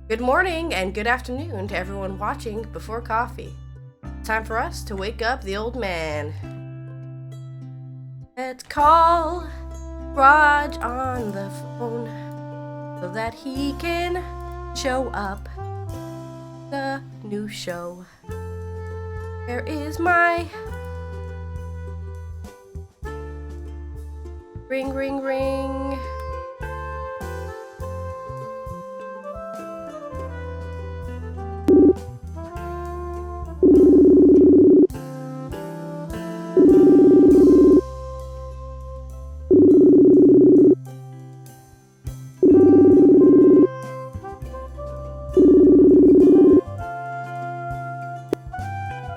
Good morning and good afternoon to everyone watching before coffee. Time for us to wake up the old man. Let's call Rog on the phone so that he can show up the new show. Where is my ring, ring, ring?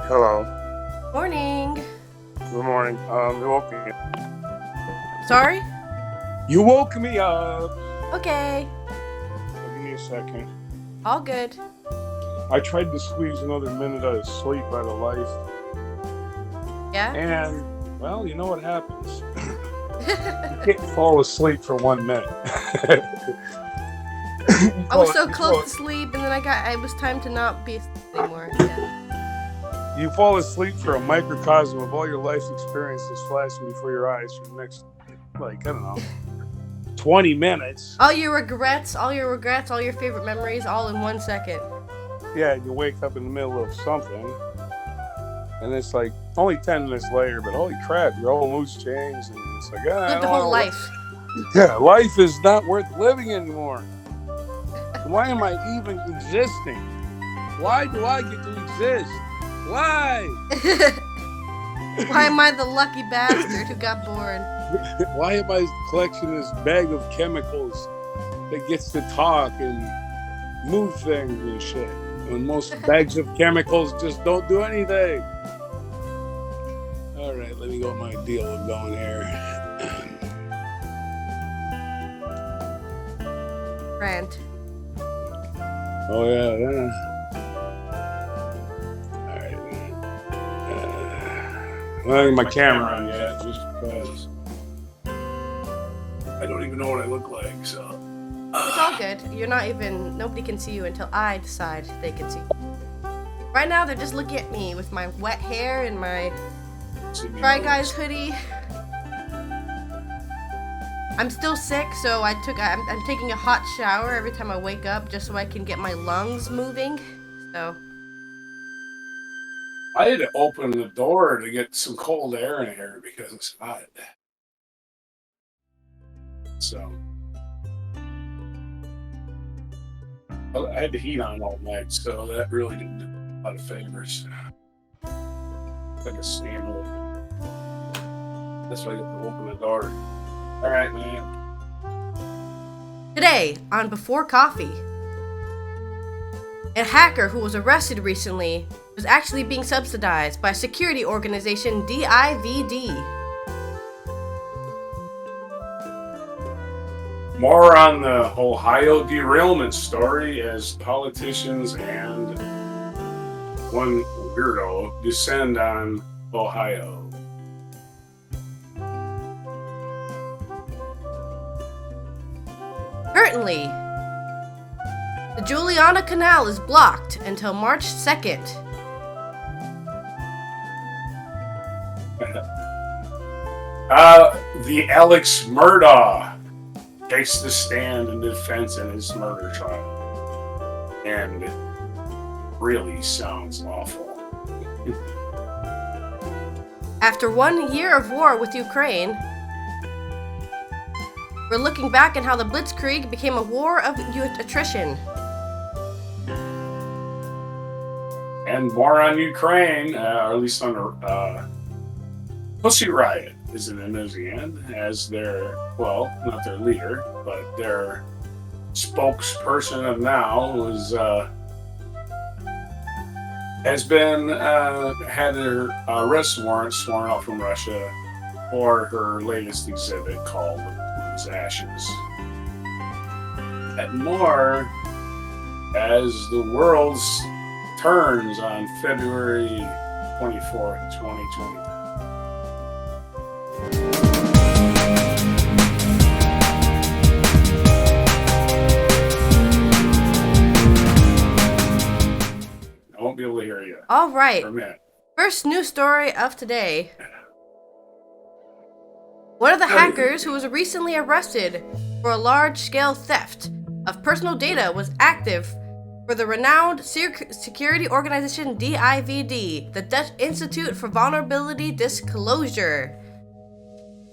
Hello. Morning. Good morning. You woke me up. Sorry? You woke me up. Okay. Give me a second. All good. I tried to squeeze another minute of sleep out of life. Yeah? And, well, you know what happens. You can't fall asleep for 1 minute. I was so close to sleep, and then it was time to not be asleep anymore. Yeah. You fall asleep for a microcosm of all your life's experiences flashing before your eyes for the next, 20 minutes. All your regrets, all your favorite memories, all in 1 second. Yeah, and you wake up in the middle of something, and it's like only 10 minutes later, but holy crap, your whole mood's changed, and it's like, Lived the whole life. Yeah, life is not worth living anymore. Why am I even existing? Why do I get to exist? Why? Why am I the lucky bastard who got born? Why am I collecting this bag of chemicals that gets to talk and move things and shit? When most bags of chemicals just don't do anything. All right, let me get my deal of going here. Rant. Oh, yeah. I don't have my camera on yet, just because I don't even know what I look like, so. It's all good. Nobody can see you until I decide they can see you. Right now, they're just looking at me with my wet hair and my Try Guys hoodie. I'm still sick, so I'm taking a hot shower every time I wake up just so I can get my lungs moving, so. I had to open the door to get some cold air in here because it's hot. So I had the heat on all night, so that really didn't do a lot of favors. Like a steam. That's why I had to open the door. All right, man. Today on Before Coffee, a hacker who was arrested recently was actually being subsidized by security organization DIVD. More on the Ohio derailment story as politicians and one weirdo descend on Ohio. Currently, the Juliana Canal is blocked until March 2nd. The Alex Murdaugh takes the stand in defense in his murder trial. And really sounds awful. After 1 year of war with Ukraine, we're looking back at how the Blitzkrieg became a war of attrition. And more on Ukraine, or at least on Pussy Riot is in the end as their, well, not their leader, but their spokesperson of now has been had her arrest warrant sworn out from Russia for her latest exhibit called His Ashes. And more as the world turns on February 24th, 2020. All right. Permit. First news story of today. One of the hackers who was recently arrested for a large-scale theft of personal data was active for the renowned security organization DIVD, the Dutch Institute for Vulnerability Disclosure.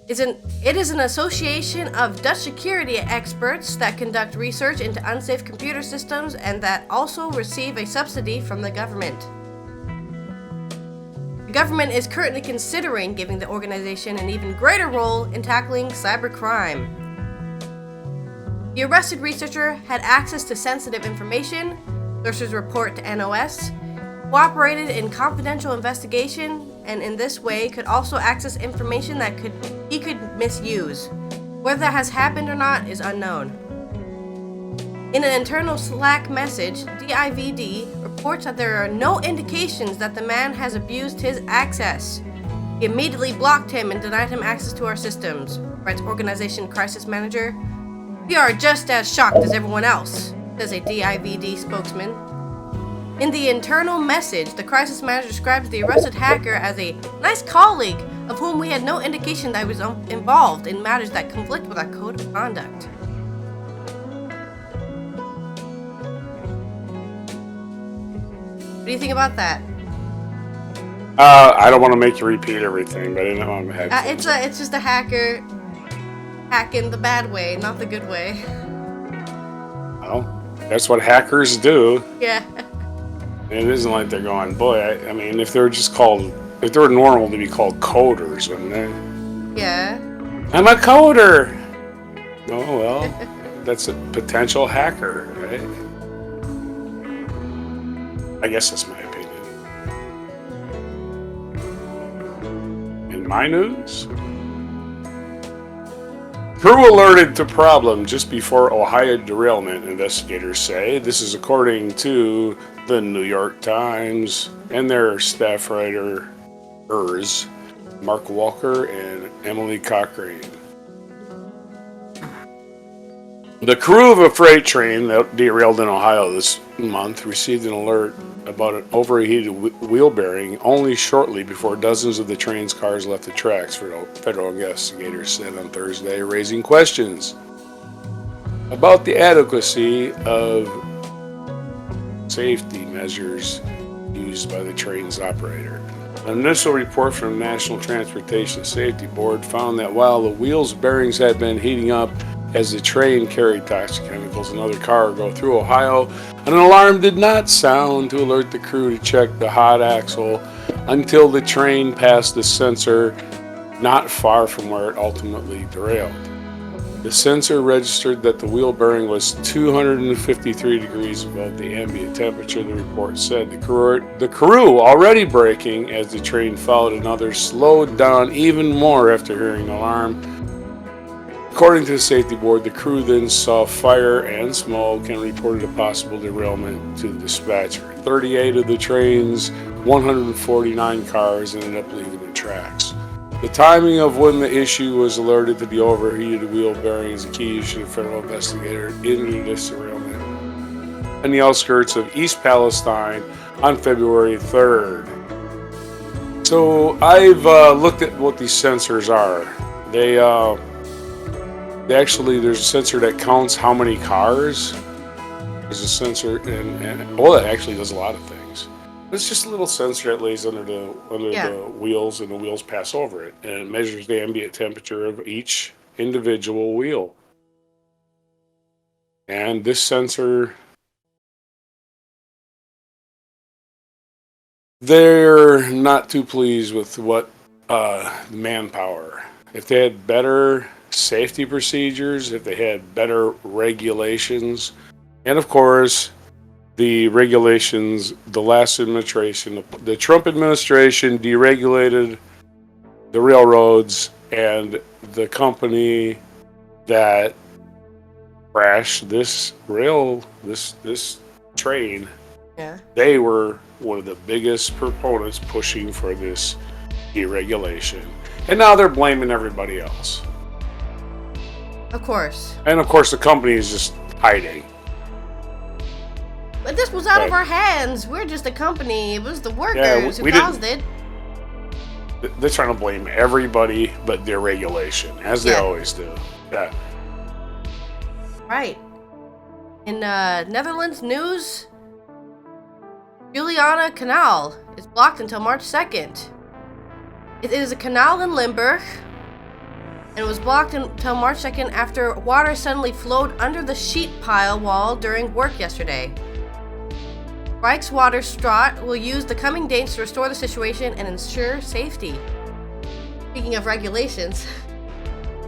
It is an association of Dutch security experts that conduct research into unsafe computer systems and that also receive a subsidy from the government. The government is currently considering giving the organization an even greater role in tackling cybercrime. The arrested researcher had access to sensitive information, sources report to NOS, cooperated in confidential investigation, and in this way could also access information that he could misuse. Whether that has happened or not is unknown. In an internal Slack message, DIVD reports that there are no indications that the man has abused his access. He immediately blocked him and denied him access to our systems, writes Organization Crisis Manager. We are just as shocked as everyone else, says a DIVD spokesman. In the internal message, the crisis manager describes the arrested hacker as a nice colleague of whom we had no indication that he was involved in matters that conflict with our code of conduct. What do you think about that? I don't want to make you repeat everything, but I know I'm ahead. It's just a hacker hacking the bad way, not the good way. Well, that's what hackers do. Yeah. It isn't like they're going, boy, I mean, if they were normal to be called coders, wouldn't they? Yeah. I'm a coder! Oh, well, that's a potential hacker, right? I guess that's my opinion. In my news? Crew alerted to problem just before Ohio derailment, investigators say. This is according to the New York Times and their staff writers, Mark Walker and Emily Cochrane. The crew of a freight train that derailed in Ohio this month received an alert about an overheated wheel bearing only shortly before dozens of the train's cars left the tracks, federal investigators said on Thursday, raising questions about the adequacy of safety measures used by the train's operator. An initial report from the National Transportation Safety Board found that while the wheel's bearings had been heating up as the train carried toxic chemicals and other cargo through Ohio, an alarm did not sound to alert the crew to check the hot axle until the train passed the sensor not far from where it ultimately derailed. The sensor registered that the wheel bearing was 253 degrees above the ambient temperature, the report said. The crew, already braking as the train followed another, slowed down even more after hearing the alarm. According to the safety board, the crew then saw fire and smoke and reported a possible derailment to the dispatcher. 38 of the train's 149 cars ended up leaving the tracks. The timing of when the issue was alerted to the overheated wheel bearing is a key issue the federal investigator into this derailment in the outskirts of East Palestine on February 3rd. So I've looked at what these sensors are. There's a sensor that counts how many cars. There's a sensor, and that actually does a lot of things. It's just a little sensor that lays under the wheels, and the wheels pass over it, and it measures the ambient temperature of each individual wheel. And this sensor, they're not too pleased with what manpower. If they had better safety procedures, if they had better regulations, and of course, the regulations, the last administration, the Trump administration deregulated the railroads, and the company that crashed this train, they were one of the biggest proponents pushing for this deregulation. And now they're blaming everybody else. Of course. And of course, the company is just hiding. But this was out of Right. our hands. We're just a company. It was the workers who we caused it. They're trying to blame everybody but their regulation, as they Yeah. always do. Yeah. Right. In Netherlands news, Juliana Canal is blocked until March 2nd. It is a canal in Limburg, and it was blocked until March 2nd after water suddenly flowed under the sheet pile wall during work yesterday. Rijkswaterstaat will use the coming days to restore the situation and ensure safety. Speaking of regulations,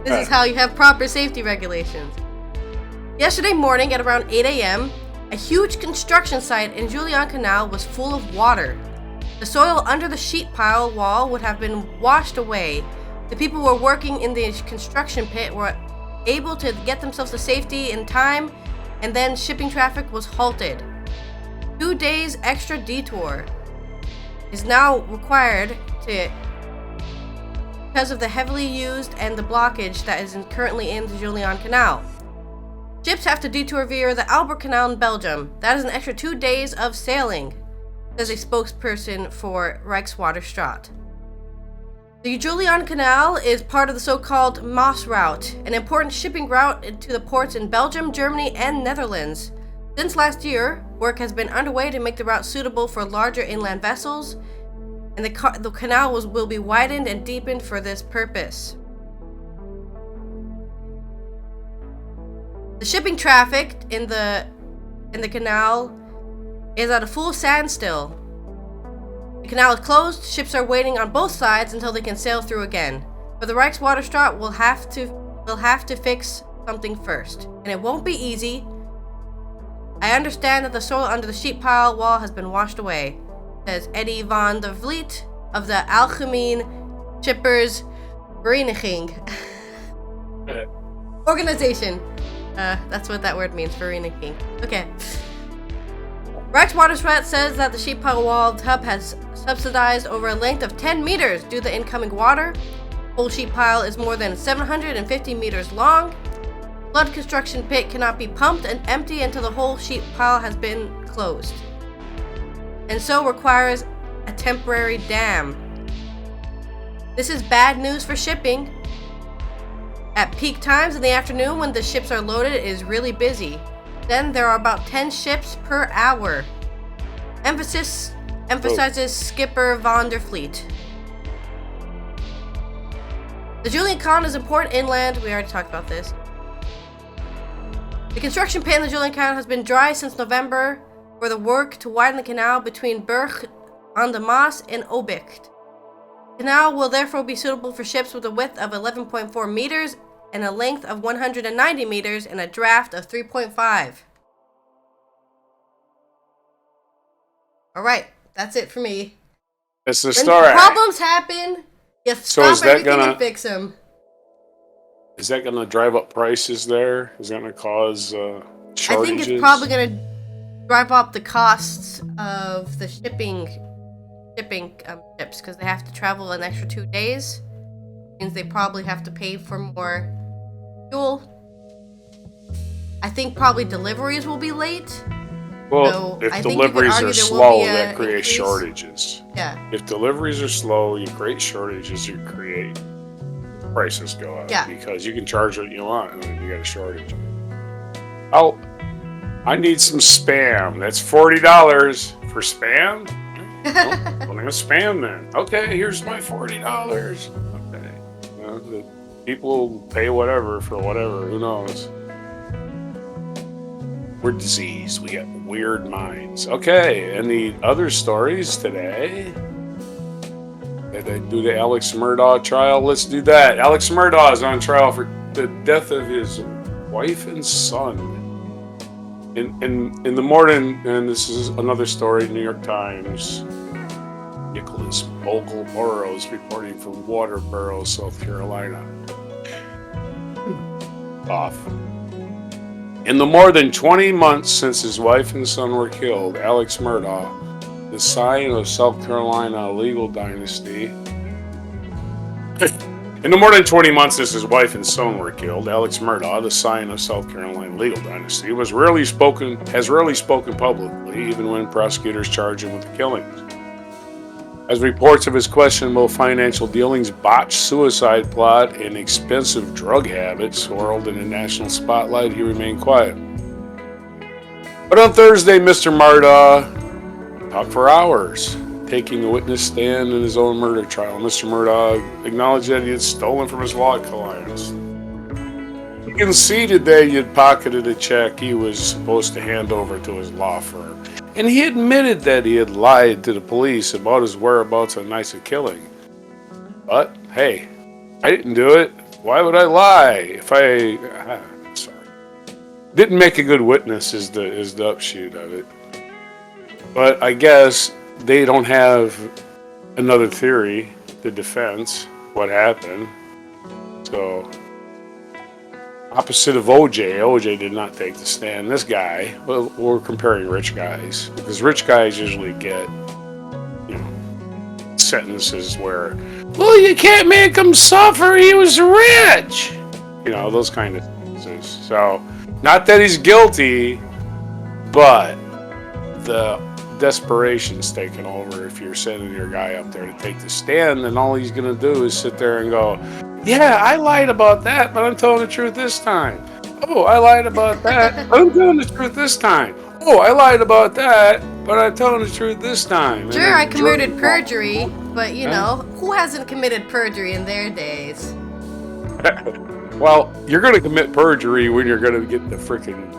this is how you have proper safety regulations. Yesterday morning at around 8 a.m., a huge construction site in Julian Canal was full of water. The soil under the sheet pile wall would have been washed away. The people who were working in the construction pit were able to get themselves to safety in time, and then shipping traffic was halted. 2 days extra detour is now required because of the heavily used and the blockage that is currently in the Julian Canal. Ships have to detour via the Albert Canal in Belgium. That is an extra 2 days of sailing, says a spokesperson for Rijkswaterstaat. The Julian Canal is part of the so-called Maas route, an important shipping route to the ports in Belgium, Germany, and Netherlands. Since last year, work has been underway to make the route suitable for larger inland vessels, and the canal will be widened and deepened for this purpose. The shipping traffic in the canal is at a full standstill. The canal is closed. Ships are waiting on both sides until they can sail through again. But the Rijkswaterstaat will have to fix something first, and it won't be easy. I understand that the soil under the sheet pile wall has been washed away, says Eddie van der Vliet of the Algemeen Shippers Vereniging organization. That's what that word means, Vereniging. Okay. Rijkswaterstaat says that the sheet pile wall tub has subsidized over a length of 10 meters due to the incoming water. The whole sheet pile is more than 750 meters long. Flood construction pit cannot be pumped and empty until the whole sheet pile has been closed, and so requires a temporary dam. This is bad news for shipping. At peak times in the afternoon when the ships are loaded, it is really busy. Then there are about 10 ships per hour. Emphasizes Skipper van der Vliet. The Julian Canal is important inland. We already talked about this. The construction pit in the Julian Canal has been dry since November for the work to widen the canal between Berg aan de Maas and Obicht. The canal will therefore be suitable for ships with a width of 11.4 meters and a length of 190 meters and a draft of 3.5. Alright, that's it for me. It's the When story. problems happen, you stop is that everything gonna- and fix them. Is that going to drive up prices there? Is that going to cause shortages? I think it's probably going to drive up the costs of the shipping ships because they have to travel an extra 2 days. Means they probably have to pay for more fuel. I think probably deliveries will be late. Well, So, if I think you could deliveries argue are there will slow, be a that creates increase. shortages. Yeah. If deliveries are slow, you create shortages, you create prices go up. Yeah. Because you can charge what you want and then you got a shortage. Oh, I need some Spam. That's $40 for Spam? I'm going to Spam then. Okay, here's my $40. Okay. The people will pay whatever for whatever. Who knows? We're diseased. We got weird minds. Okay, and the other stories today. Did they do the Alex Murdaugh trial? Let's do that. Alex Murdaugh is on trial for the death of his wife and son. In the morning, and this is another story, New York Times. Nicholas Bogle Burrows reporting from Waterboro, South Carolina. Off. In the more than 20 months since his wife and son were killed, Alex Murdaugh, the scion of South Carolina legal dynasty, In the more than 20 months since his wife and son were killed, Alex Murdaugh, the scion of South Carolina legal dynasty, has rarely spoken publicly, even when prosecutors charge him with the killings. As reports of his questionable financial dealings, botched suicide plot, and expensive drug habits swirled in the national spotlight, he remained quiet. But on Thursday, Mr. Murdaugh talked for hours, taking a witness stand in his own murder trial. Mr. Murdaugh acknowledged that he had stolen from his law clients. He conceded that he had pocketed a check he was supposed to hand over to his law firm. And he admitted that he had lied to the police about his whereabouts on nights of killing. But, hey, I didn't do it. Why would I lie if sorry. Didn't make a good witness is the upshoot of it. But I guess they don't have another theory, the defense, what happened. So, opposite of OJ did not take the stand. This guy, well, we're comparing rich guys, because rich guys usually get, sentences where, well, you can't make him suffer, he was rich. Those kind of sentences. So, not that he's guilty, but the desperation's taken over. If you're sending your guy up there to take the stand, then all he's going to do is sit there and go, yeah, I lied about that, but I'm telling the truth this time. Oh, I lied about that, but I'm telling the truth this time. Oh, I lied about that, but I'm telling the truth this time. Sure, I committed perjury, but who hasn't committed perjury in their days? Well, you're going to commit perjury when you're going to get the freaking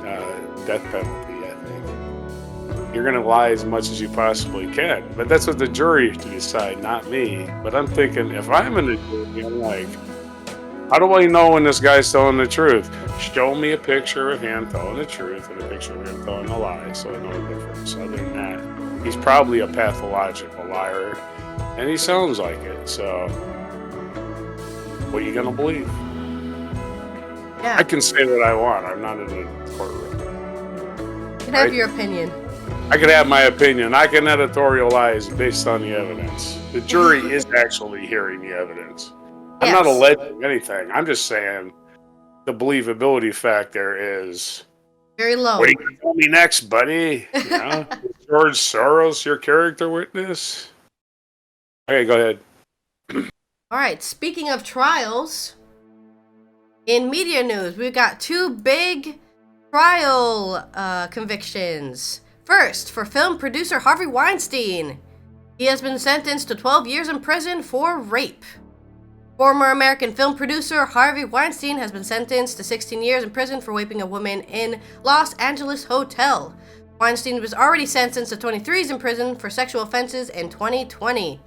death penalty, I think. You're going to lie as much as you possibly can. But that's what the jury to decide, not me. But I'm thinking, if I'm in the jury, I'm like, how do I know when this guy's telling the truth? Show me a picture of him telling the truth and a picture of him telling a lie, so I know the difference. Other than that, he's probably a pathological liar, and he sounds like it. So, what are you going to believe? Yeah. I can say what I want. I'm not in the courtroom. You can have your opinion. I can have my opinion. I can editorialize based on the evidence. The jury is actually hearing the evidence. I'm not alleging anything. I'm just saying the believability factor is very low. What are you going to tell me next, buddy? George Soros, your character witness? Okay, go ahead. All right, speaking of trials, in media news, we've got two big trial convictions. First, for film producer Harvey Weinstein. He has been sentenced to 12 years in prison for rape. Former American film producer Harvey Weinstein has been sentenced to 16 years in prison for raping a woman in Los Angeles hotel. Weinstein was already sentenced to 23 years in prison for sexual offenses in 2020.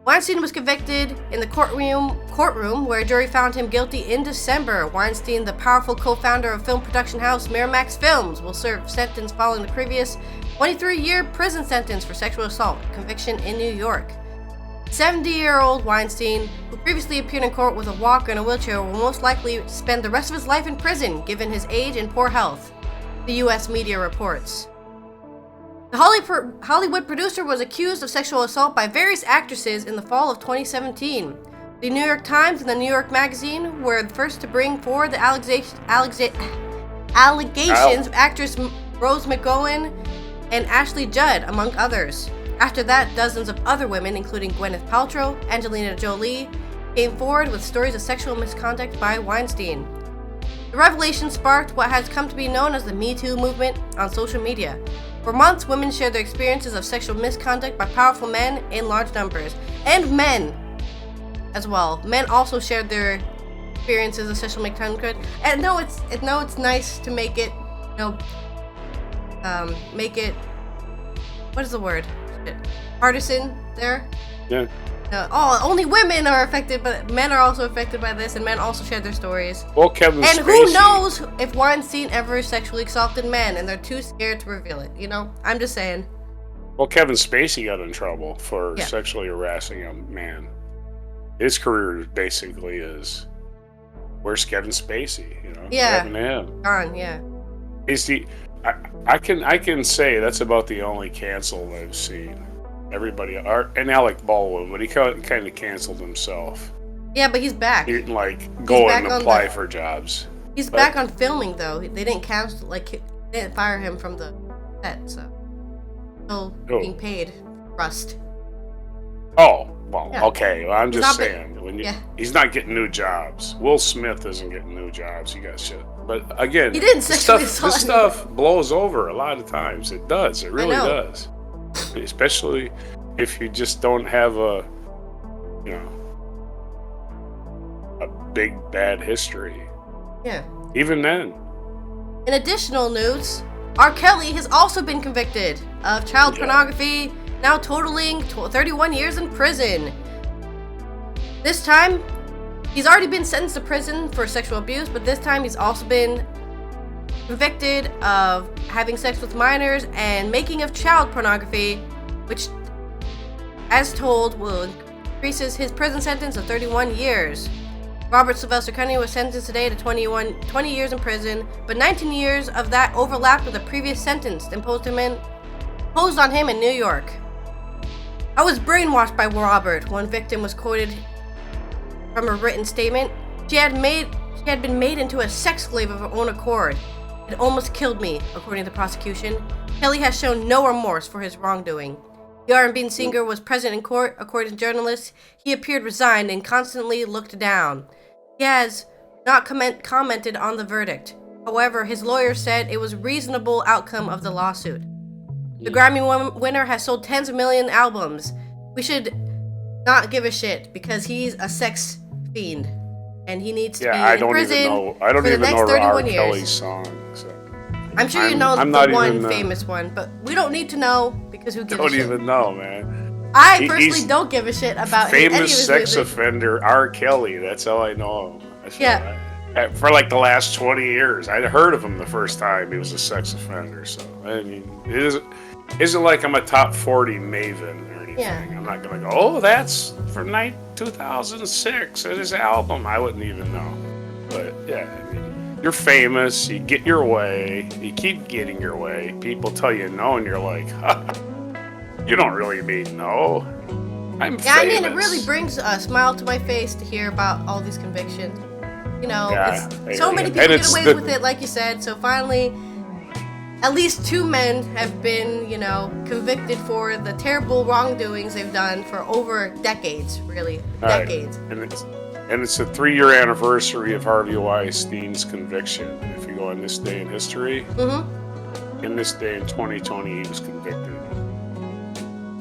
Weinstein was convicted in the courtroom where a jury found him guilty in December. Weinstein, the powerful co-founder of film production house Miramax Films, will serve sentence following the previous 23-year prison sentence for sexual assault conviction in New York. 70-year-old Weinstein, who previously appeared in court with a walker and a wheelchair, will most likely spend the rest of his life in prison, given his age and poor health, the U.S. media reports. The Hollywood producer was accused of sexual assault by various actresses in the fall of 2017. The New York Times and the New York Magazine were the first to bring forward the allegations of actress Rose McGowan and Ashley Judd, among others. After that, dozens of other women, including Gwyneth Paltrow, Angelina Jolie, came forward with stories of sexual misconduct by Weinstein. The revelation sparked what has come to be known as the Me Too movement on social media. For months, women shared their experiences of sexual misconduct by powerful men in large numbers, and men as well. Men also shared their experiences of sexual misconduct. And it's nice to make it, what is the word? Partisan there? Yeah. Only women are affected, but men are also affected by this, and men also share their stories. Well, Kevin Spacey. And who knows if Weinstein ever sexually assaulted men, and they're too scared to reveal it, I'm just saying. Well, Kevin Spacey got in trouble for sexually harassing a man. His career basically is, where's Kevin Spacey? Yeah. What happened to him? Gone, yeah. I can say that's about the only cancel I've seen. Everybody, and Alec Baldwin, but he kind of canceled himself. Yeah, but he's back. He didn't like go back and on apply the- for jobs. He's But- back on filming though. They didn't cancel, like, they didn't fire him from the set, so still Oh. being paid. Rust. Oh, well, Yeah. okay. Well, I'm He's just not been- saying. When yeah. he's not getting new jobs. Will Smith isn't getting new jobs. He got shit. But again, He didn't this sexually stuff, assault this anyone. stuff blows over a lot of times. It does. It really know. does. Especially if you just don't have a big bad history. Yeah. Even then. In additional news, R. Kelly has also been convicted of child Yeah. pornography, now totaling 31 years in prison. This time, he's already been sentenced to prison for sexual abuse, but this time he's also been convicted of having sex with minors and making of child pornography, which, as told, will increases his prison sentence of 31 years. Robert Sylvester Kennedy was sentenced today to 20 years in prison, but 19 years of that overlapped with a previous sentence imposed on him in New York. I was brainwashed by Robert, one victim was quoted from a written statement. She had been made into a sex slave of her own accord. It almost killed me, according to the prosecution. Kelly has shown no remorse for his wrongdoing. The R&B singer was present in court, according to journalists. He appeared resigned and constantly looked down. He has not commented on the verdict. However, his lawyer said it was a reasonable outcome of the lawsuit. The Grammy winner has sold tens of million albums. We should not give a shit because he's a sex fiend and he needs to be in prison I don't for the even next know 31 R. years. Kelly's song. So. I'm sure you know I'm the not one even, famous one, but we don't need to know because who gives a Don't shit? even know, man. I He's personally don't give a shit about any of Famous his sex music. offender R. Kelly. That's how I know him. That's Yeah. For like the last 20 years, I'd heard of him the first time he was a sex offender. So I mean, it isn't like I'm a top 40 maven or anything. Yeah. I'm not gonna go, oh, that's from 2006 and his album. I wouldn't even know. But yeah, I mean, you're famous. You get your way. You keep getting your way. People tell you no, and you're like, you don't really mean no. I'm Yeah, I famous. mean, it really brings a smile to my face to hear about all these convictions. You know, Yeah, I so hear many you. people And get it's away the- with it, like you said. So finally, at least 2 men have been, convicted for the terrible wrongdoings they've done for over decades, really. All right. Decades. And it's the 3-year anniversary of Harvey Weinstein's conviction. If you go on this day in history, Mm-hmm. in this day in 2020, he was convicted.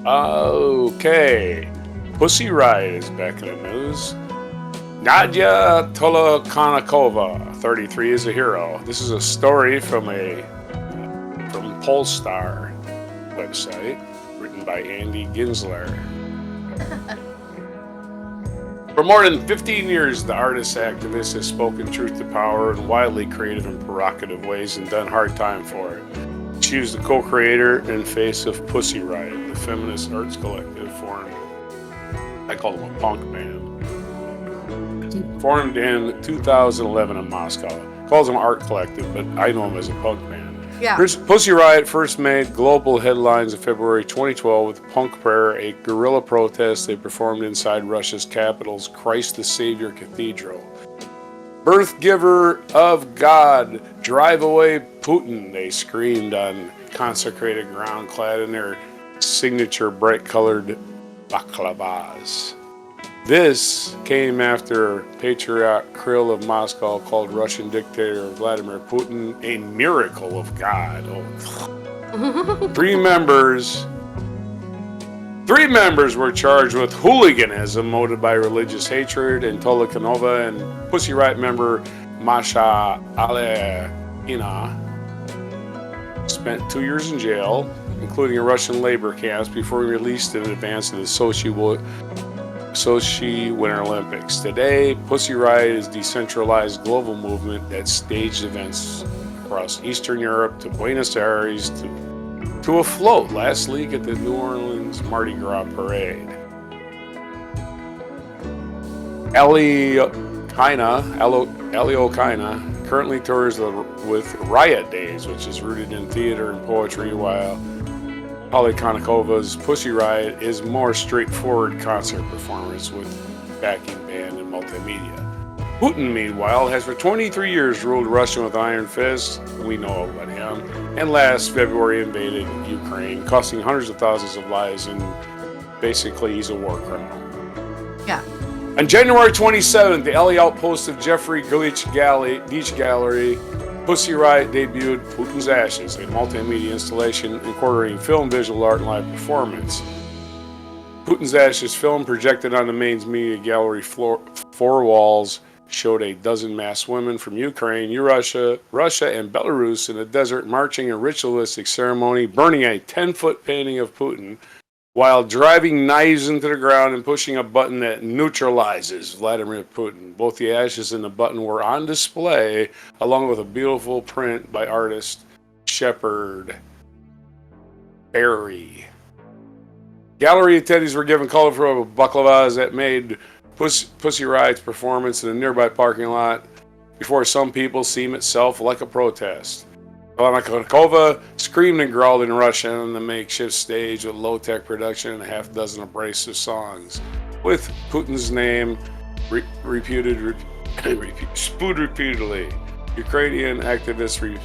Okay. Pussy Riot is back in the news. Nadia Tolokonnikova, 33, is a hero. This is a story from Polestar website, written by Andy Ginsler. For more than 15 years, the artist-activist has spoken truth to power in wildly creative and provocative ways and done hard time for it. She was the co-creator and face of Pussy Riot, the feminist arts collective formed, I call them a punk band, formed in 2011 in Moscow. Calls them art collective, but I know them as a punk band. Yeah. Pussy Riot first made global headlines in February 2012 with Punk Prayer, a guerrilla protest they performed inside Russia's capital's Christ the Savior Cathedral. Birth giver of God, drive away Putin, they screamed on consecrated ground clad in their signature bright-colored baklavas. This came after Patriarch Kirill of Moscow called Russian dictator Vladimir Putin a miracle of God. Oh. Three members were charged with hooliganism motivated by religious hatred, and Tolokonnikova and Pussy Riot member Masha Alina spent 2 years in jail, including a Russian labor camps, before being released in advance of the Sochi Winter Olympics. Today, Pussy Riot is a decentralized global movement that staged events across Eastern Europe to Buenos Aires to a float last week at the New Orleans Mardi Gras Parade. Ellie Okina currently tours with Riot Days, which is rooted in theater and poetry, while Tolokonnikkova's Pussy Riot is more straightforward concert performance with backing band and multimedia. Putin, meanwhile, has for 23 years ruled Russia with iron fist. We know about him. And last February invaded Ukraine, costing hundreds of thousands of lives, and basically he's a war criminal. Yeah. On January 27th, the LA outpost of Jeffrey Beach Gallery, Pussy Riot debuted Putin's Ashes, a multimedia installation incorporating film, visual art, and live performance. Putin's Ashes film, projected on the main media gallery four walls, showed a dozen masked women from Ukraine, Russia, and Belarus in the desert marching a ritualistic ceremony, burning a 10-foot painting of Putin, while driving knives into the ground and pushing a button that neutralizes Vladimir Putin. Both the ashes and the button were on display, along with a beautiful print by artist Shepard Barry. Gallery attendees were given colorful baklavas that made Pussy Riot's performance in a nearby parking lot before some people seem itself like a protest. Vanakova screamed and growled in Russian on the makeshift stage with low-tech production and a half dozen abrasive songs, with Putin's name spewed repeatedly. Ukrainian activists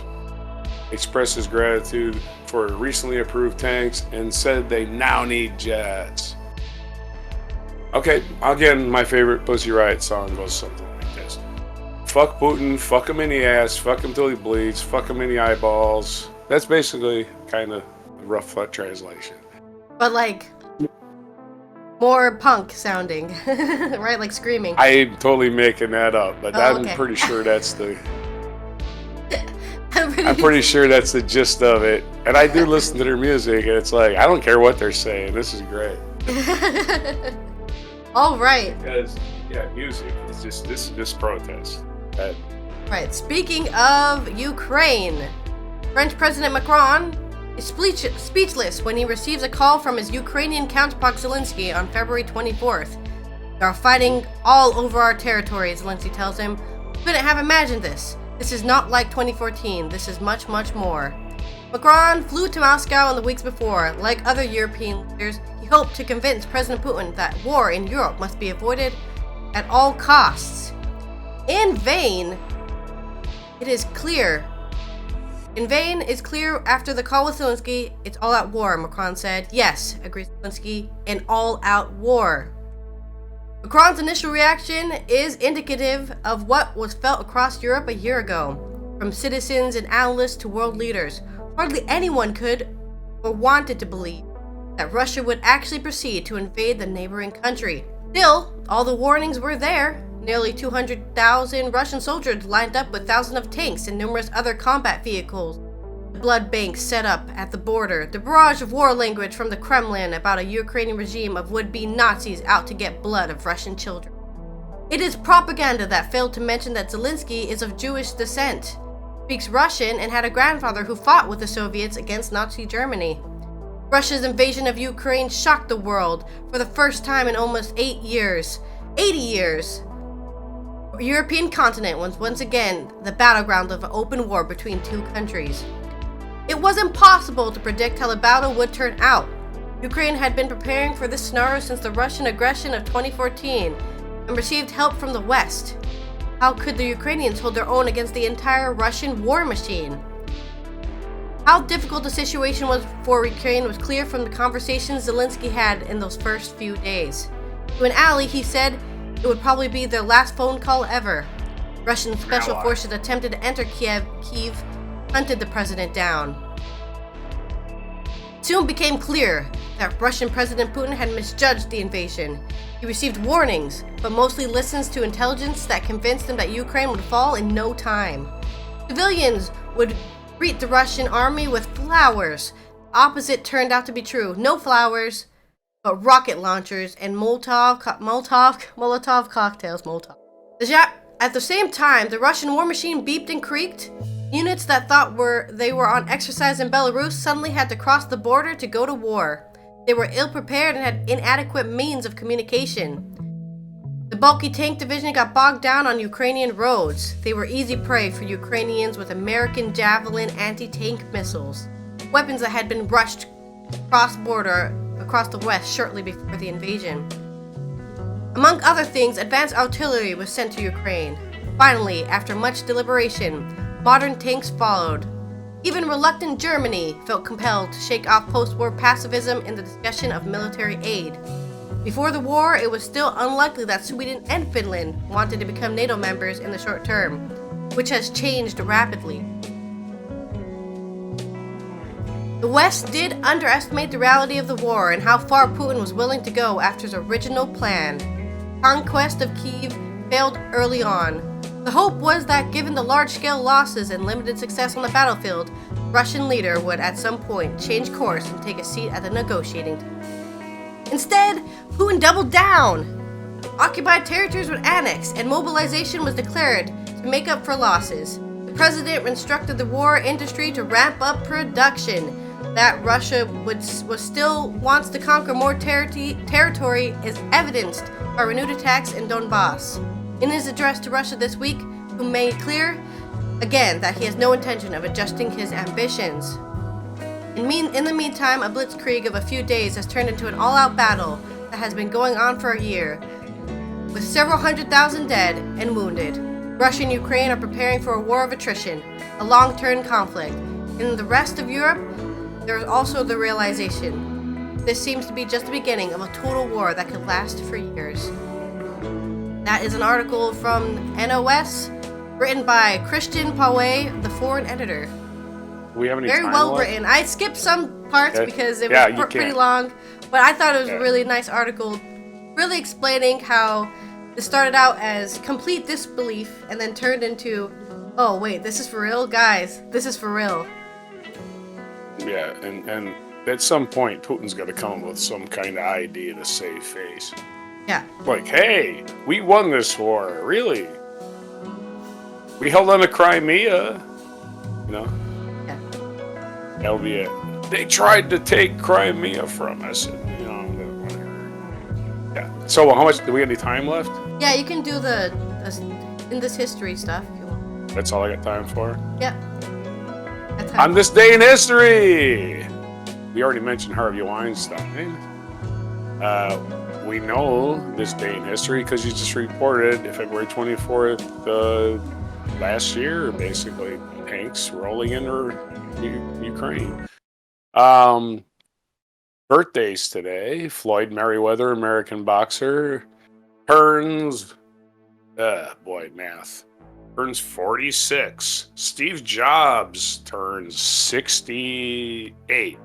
expressed his gratitude for recently approved tanks and said they now need jets. Okay, again, my favorite Pussy Riot song goes something like this. Fuck Putin, fuck him in the ass, fuck him till he bleeds, fuck him in the eyeballs. That's basically kind of a rough translation. But like, more punk sounding, right? Like screaming. I'm totally making that up, but I'm okay. pretty sure that's the... I'm pretty sure that's the gist of it. And I do listen to their music, and it's like, I don't care what they're saying. This is great. All right. Because, yeah, music is just protest. Right. Speaking of Ukraine, French President Macron is speechless when he receives a call from his Ukrainian counterpart Zelensky on February 24th. They are fighting all over our territory, Zelensky tells him. We couldn't have imagined this. This is not like 2014. This is much, much more. Macron flew to Moscow in the weeks before. Like other European leaders, he hoped to convince President Putin that war in Europe must be avoided at all costs. In vain, it is clear. In vain is clear after the call with Zelensky, it's all out war, Macron said. Yes, agrees Zelensky, an all-out war. Macron's initial reaction is indicative of what was felt across Europe a year ago, from citizens and analysts to world leaders. Hardly anyone could or wanted to believe that Russia would actually proceed to invade the neighboring country. Still, all the warnings were there. Nearly 200,000 Russian soldiers lined up with thousands of tanks and numerous other combat vehicles. The blood banks set up at the border, the barrage of war language from the Kremlin about a Ukrainian regime of would-be Nazis out to get blood of Russian children. It is propaganda that failed to mention that Zelensky is of Jewish descent, speaks Russian, and had a grandfather who fought with the Soviets against Nazi Germany. Russia's invasion of Ukraine shocked the world for the first time in almost 8 years. 80 years! The European continent was once again the battleground of an open war between two countries. It was impossible to predict how the battle would turn out. Ukraine had been preparing for this scenario since the Russian aggression of 2014 and received help from the West. How could the Ukrainians hold their own against the entire Russian war machine? How difficult the situation was for Ukraine was clear from the conversations Zelensky had in those first few days. To an ally, he said it would probably be their last phone call ever. Russian special forces attempted to enter Kiev, hunted the president down. It soon became clear that Russian President Putin had misjudged the invasion. He received warnings, but mostly listens to intelligence that convinced him that Ukraine would fall in no time. Civilians would greet the Russian army with flowers. The opposite turned out to be true. No flowers, but rocket launchers and Molotov cocktails. At the same time, the Russian war machine beeped and creaked. Units that thought they were on exercise in Belarus suddenly had to cross the border to go to war. They were ill-prepared and had inadequate means of communication. The bulky tank division got bogged down on Ukrainian roads. They were easy prey for Ukrainians with American Javelin anti-tank missiles, weapons that had been rushed cross-border across the west shortly before the invasion. Among other things, advanced artillery was sent to Ukraine. Finally, after much deliberation, modern tanks followed. Even reluctant Germany felt compelled to shake off post-war pacifism in the discussion of military aid. Before the war, it was still unlikely that Sweden and Finland wanted to become NATO members in the short term, which has changed rapidly. The West did underestimate the reality of the war and how far Putin was willing to go after his original plan. Conquest of Kyiv failed early on. The hope was that given the large-scale losses and limited success on the battlefield, the Russian leader would at some point change course and take a seat at the negotiating table. Instead, Putin doubled down. Occupied territories were annexed and mobilization was declared to make up for losses. The president instructed the war industry to ramp up production. That Russia still wants to conquer more territory is evidenced by renewed attacks in Donbass. In his address to Russia this week, Putin made clear again that he has no intention of adjusting his ambitions. In the meantime, a blitzkrieg of a few days has turned into an all-out battle that has been going on for a year, with several 100,000 dead and wounded. Russia and Ukraine are preparing for a war of attrition, a long-term conflict. In the rest of Europe, there is also the realization this seems to be just the beginning of a total war that could last for years. That is an article from NOS, written by Christian Pauet, the foreign editor. We have any Very time well left? written. I skipped some parts because it was pretty long, but I thought it was a really nice article, really explaining how this started out as complete disbelief and then turned into, oh wait, this is for real? Guys, this is for real. Yeah, and at some point, Putin's got to come up with some kind of idea to save face. Yeah. Like, hey, we won this war, really. We held on to Crimea, you know? Yeah. That'll be it. They tried to take Crimea from us, and, you know, whatever. Yeah. So, how much, do we have any time left? Yeah, you can do the in this history stuff if you want. That's all I got time for? Yep. On this day in history! We already mentioned Harvey Weinstein. We know this day in history because you just reported February 24th last year, basically, tanks rolling into Ukraine. Birthdays today. Floyd Mayweather, American boxer, turns, math. Turns 46. Steve Jobs turns 68.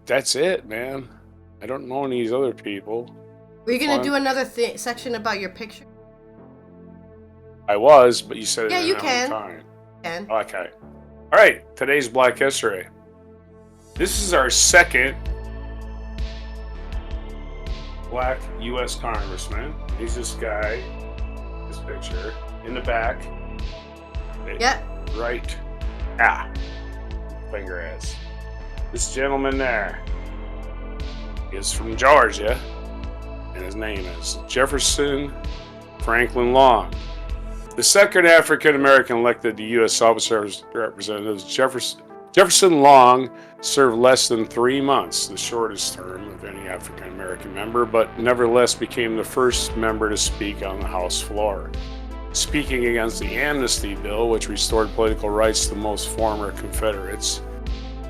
That's it, man. I don't know any of these other people. Were you gonna do another section about your picture? I was, but you said it yeah, didn't you have can. time. Can. Okay. All right. Today's Black History. This is our second Black U.S. Congressman. He's this guy. This picture in the back. Yep. Right. Finger ass. This gentleman there is from Georgia, and his name is Jefferson Franklin Long. The second African American elected to U.S. House of Representatives, Jefferson Long served less than 3 months, the shortest term of any African American member, but nevertheless became the first member to speak on the House floor. Speaking against the Amnesty Bill, which restored political rights to most former Confederates,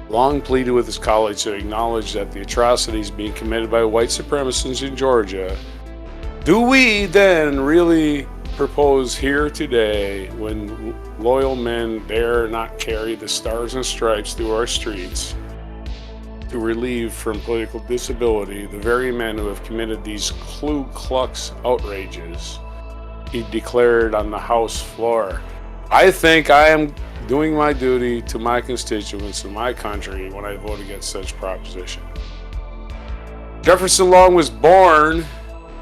Long pleaded with his colleagues to acknowledge that the atrocities being committed by white supremacists in Georgia, do we then really propose here today, when loyal men dare not carry the stars and stripes through our streets, to relieve from political disability the very men who have committed these Ku Klux outrages? He declared on the House floor, I think I am doing my duty to my constituents and my country when I vote against such proposition. Jefferson Long was born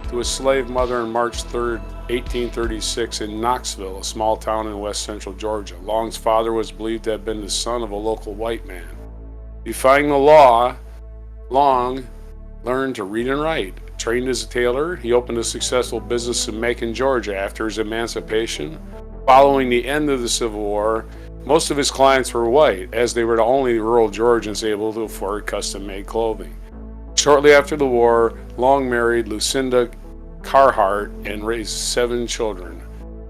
to a slave mother on March 3rd, 1836 in Knoxville, a small town in west central Georgia. Long's father was believed to have been the son of a local white man. Defying the law, Long learned to read and write. Trained as a tailor, he opened a successful business in Macon, Georgia after his emancipation. Following the end of the Civil War, most of his clients were white, as they were the only rural Georgians able to afford custom-made clothing. Shortly after the war, Long married Lucinda Carhart and raised 7 children.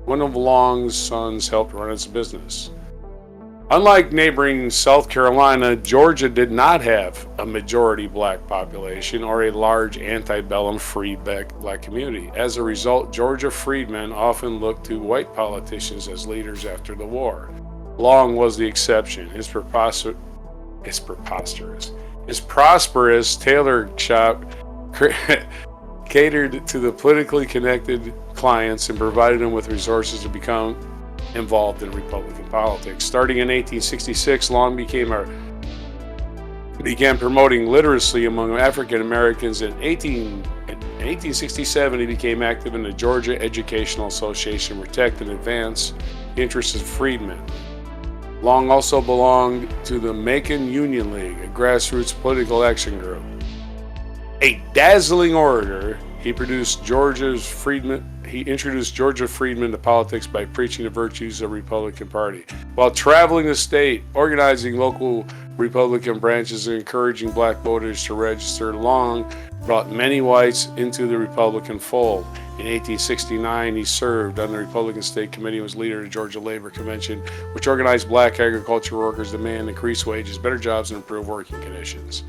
One of Long's sons helped run its business. Unlike neighboring South Carolina, Georgia did not have a majority black population or a large antebellum free black community. As a result, Georgia freedmen often looked to white politicians as leaders after the war. Long was the exception. His prosperous tailor shop catered to the politically connected clients and provided them with resources to become involved in Republican politics. Starting in 1866, Long began promoting literacy among African Americans. In 1867, he became active in the Georgia Educational Association to protect and advance the interests of freedmen. Long also belonged to the Macon Union League, a grassroots political action group. A dazzling orator, he introduced Georgia freedmen to politics by preaching the virtues of the Republican Party. While traveling the state, organizing local Republican branches and encouraging black voters to register, Long brought many whites into the Republican fold. In 1869, he served on the Republican State Committee and was leader of the Georgia Labor Convention, which organized black agriculture workers to demand increased wages, better jobs, and improved working conditions.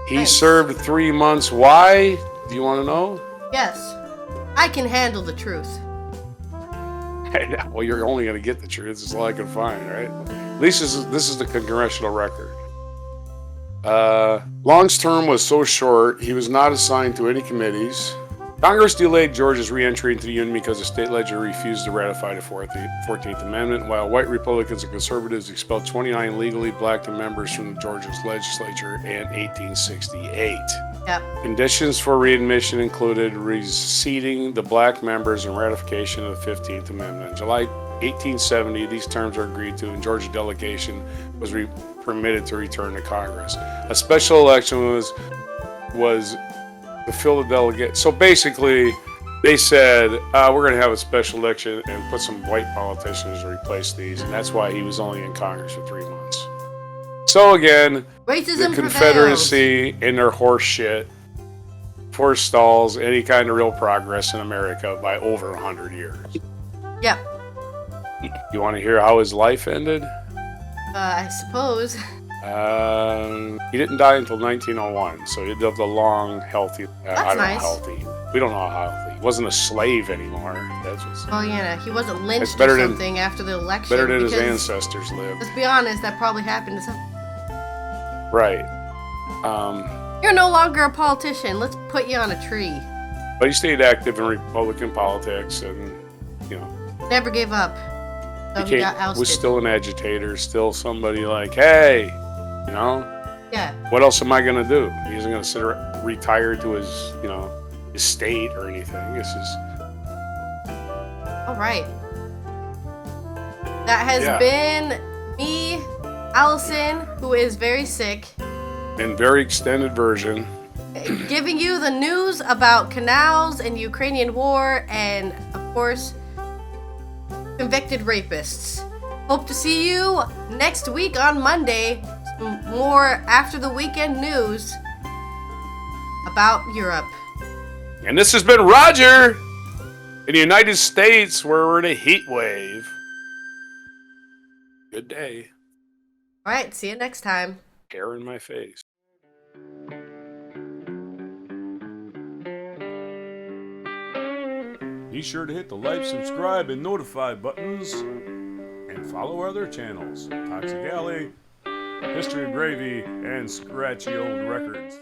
He served 3 months. Why? Do you want to know? Yes. I can handle the truth. Well, you're only going to get the truth. That's all I can find, right? At least this is the congressional record. Long's term was so short, he was not assigned to any committees. Congress delayed Georgia's re-entry into the Union because the state legislature refused to ratify the 14th Amendment, while white Republicans and conservatives expelled 29 legally black members from Georgia's legislature in 1868. Yep. Conditions for readmission included reseating the black members and ratification of the 15th Amendment. In July 1870, these terms were agreed to, and Georgia delegation was permitted to return to Congress. A special election was to fill the delegate. So basically, they said, we're going to have a special election and put some white politicians to replace these, and that's why he was only in Congress for 3 months. So again, racism the Confederacy and their horse shit forestalls any kind of real progress in America by over 100 years. Yep. You want to hear how his life ended? I suppose. He didn't die until 1901, so he lived a long, healthy. That's nice. Healthy. We don't know how healthy. He wasn't a slave anymore. That's what's. Oh yeah, he wasn't lynched or something after the election. Better than his ancestors lived. Let's be honest, that probably happened to some. Right. You're no longer a politician. Let's put you on a tree. But he stayed active in Republican politics, and never gave up. So he got ousted. Was still an agitator, still somebody like, hey, Yeah. What else am I gonna do? He isn't gonna sit retired to his, estate or anything. This is. All right. That has been me, Allison, who is very sick. In very extended version. Giving you the news about canals and Ukrainian war and, of course, convicted rapists. Hope to see you next week on Monday. Some more after the weekend news about Europe. And this has been Roger in the United States, where we're in a heat wave. Good day. All right, see you next time. Hair in my face. Be sure to hit the like, subscribe, and notify buttons, and follow our other channels, Toxic Alley, History of Gravy, and Scratchy Old Records.